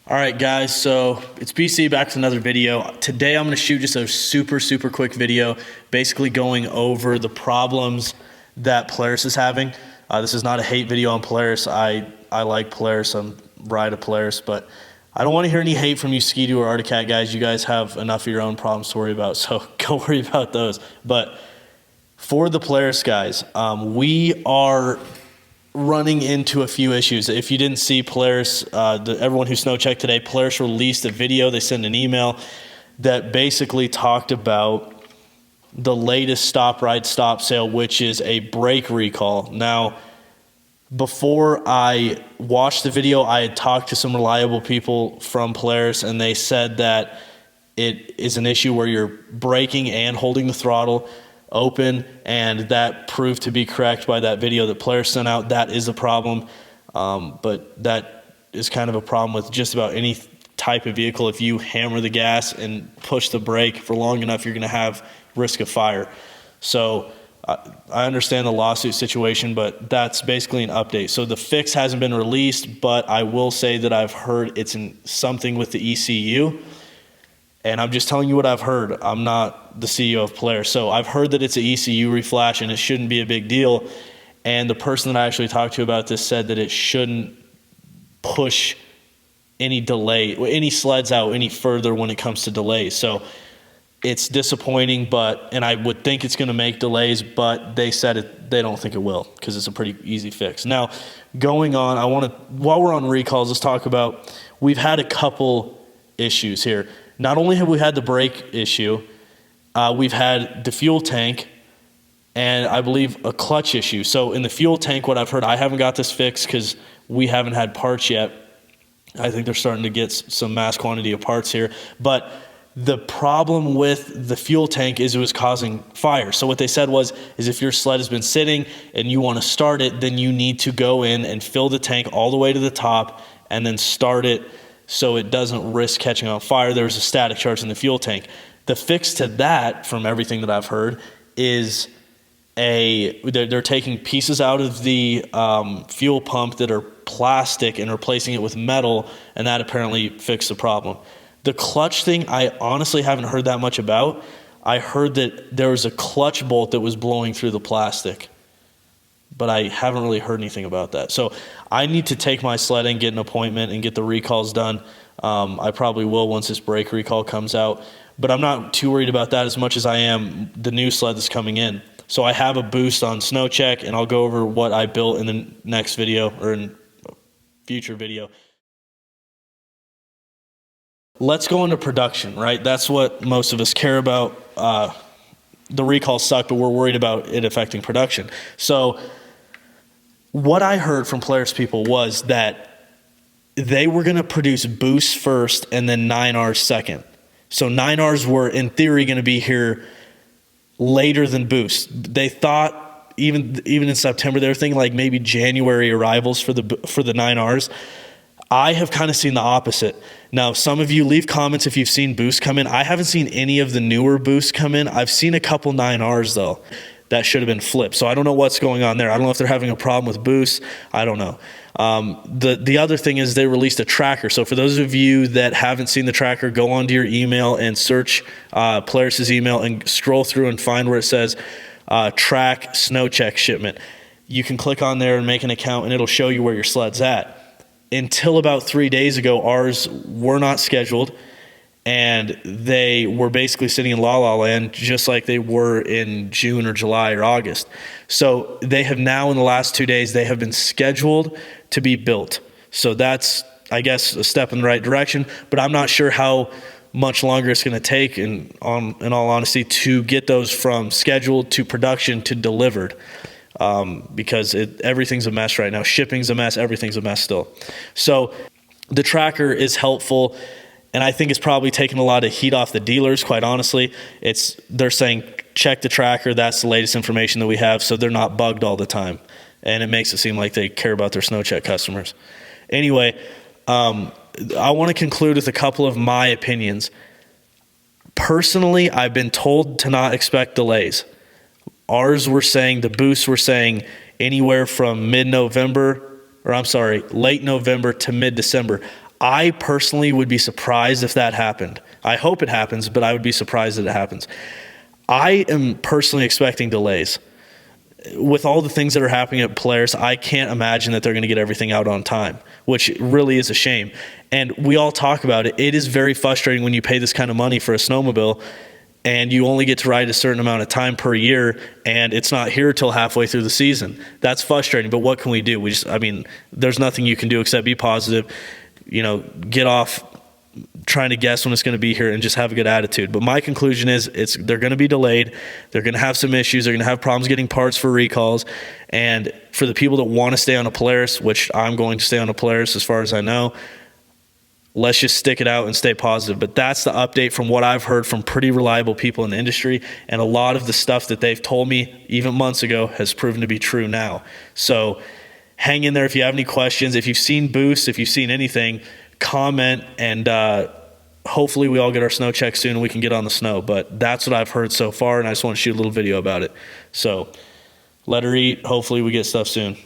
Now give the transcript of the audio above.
All right, guys, so it's BC back to another video. Today I'm going to shoot just a super quick video basically going over the problems that Polaris is having. This is not a hate video on Polaris. I like Polaris. I'm ride a Polaris, but I don't want to hear any hate from you Ski-Doo or Arctic Cat guys. You guys have enough of your own problems to worry about, so go worry about those. But for the Polaris guys, we are running into a few issues. If you didn't see Polaris, everyone who SnowChecked today, Polaris released a video. They sent an email that basically talked about the latest stop ride stop sale, which is a brake recall. Now, before I watched the video, I had talked to some reliable people from Polaris, and they said that it is an issue where you're braking and holding the throttle open, and that proved to be correct by that video that Polaris sent out. That is a problem, but that is kind of a problem with just about any type of vehicle. If you hammer the gas and push the brake for long enough, you're going to have risk of fire. So I understand the lawsuit situation, but that's basically an update. So the fix hasn't been released, but I will say that I've heard it's in something with the ECU. And I'm just telling you what I've heard. I'm not the CEO of Polaris. So I've heard that it's an ECU reflash and it shouldn't be a big deal. And the person that I actually talked to about this said that it shouldn't push any any sleds out any further when it comes to delays. So it's disappointing, and I would think it's going to make delays, but they said they don't think it will because it's a pretty easy fix. Now, going on, while we're on recalls, let's talk about, we've had a couple issues here. Not only have we had the brake issue, we've had the fuel tank and I believe a clutch issue. So in the fuel tank, what I've heard, I haven't got this fixed because we haven't had parts yet. I think they're starting to get some mass quantity of parts here. But the problem with the fuel tank is it was causing fire. So what they said is if your sled has been sitting and you want to start it, then you need to go in and fill the tank all the way to the top and then start it so it doesn't risk catching on fire. There's a static charge in the fuel tank. The fix to that, from everything that I've heard, is they're taking pieces out of the fuel pump that are plastic and replacing it with metal, and that apparently fixed the problem. The clutch thing, I honestly haven't heard that much about. I heard that there was a clutch bolt that was blowing through the plastic, but I haven't really heard anything about that. So I need to take my sled and get an appointment and get the recalls done. I probably will once this brake recall comes out, but I'm not too worried about that as much as I am the new sled that's coming in. So I have a Boost on SnowCheck, and I'll go over what I built in the next video or in a future video. Let's go into production, right? That's what most of us care about. The recalls suck, but we're worried about it affecting production. So what I heard from Polaris people was that they were going to produce Boost first and then 9Rs second. So 9Rs were, in theory, going to be here later than Boost. They thought, even in September, they were thinking like maybe January arrivals for the 9Rs. I have kind of seen the opposite. Now, some of you leave comments if you've seen Boost come in. I haven't seen any of the newer Boosts come in. I've seen a couple 9Rs, though. That should have been flipped. So I don't know what's going on there. I don't know if they're having a problem with Boost. I don't know. The other thing is they released a tracker. So for those of you that haven't seen the tracker, go onto your email and search Polaris's email and scroll through and find where it says track SnowCheck shipment. You can click on there and make an account, and it'll show you where your sled's at. Until about 3 days ago, ours were not scheduled, and they were basically sitting in La La Land just like they were in June or July or August. So they have now, in the last 2 days, they have been scheduled to be built. So that's, I guess, a step in the right direction, but I'm not sure how much longer it's going to take, in all honesty, to get those from scheduled to production to delivered. Because everything's a mess right now. Shipping's a mess. Everything's a mess still. So the tracker is helpful, and I think it's probably taken a lot of heat off the dealers, quite honestly. They're saying, check the tracker. That's the latest information that we have, so they're not bugged all the time. And it makes it seem like they care about their SnowCheck customers. Anyway, I want to conclude with a couple of my opinions. Personally, I've been told to not expect delays. Ours were saying, the Boosts were saying anywhere from late November to mid-December. I personally would be surprised if that happened. I hope it happens, but I would be surprised that it happens. I am personally expecting delays. With all the things that are happening at Polaris, I can't imagine that they're going to get everything out on time, which really is a shame. And we all talk about it. It is very frustrating when you pay this kind of money for a snowmobile and you only get to ride a certain amount of time per year, and it's not here till halfway through the season. That's frustrating, but what can we do? There's nothing you can do except be positive, get off trying to guess when it's going to be here and just have a good attitude. But my conclusion is they're going to be delayed. They're going to have some issues. They're going to have problems getting parts for recalls. And for the people that want to stay on a Polaris, which I'm going to stay on a Polaris as far as I know, let's just stick it out and stay positive. But that's the update from what I've heard from pretty reliable people in the industry. And a lot of the stuff that they've told me even months ago has proven to be true now. So hang in there if you have any questions. If you've seen Boost, if you've seen anything, comment, and hopefully we all get our SnowCheck soon and we can get on the snow. But that's what I've heard so far, and I just want to shoot a little video about it. So let her eat. Hopefully we get stuff soon.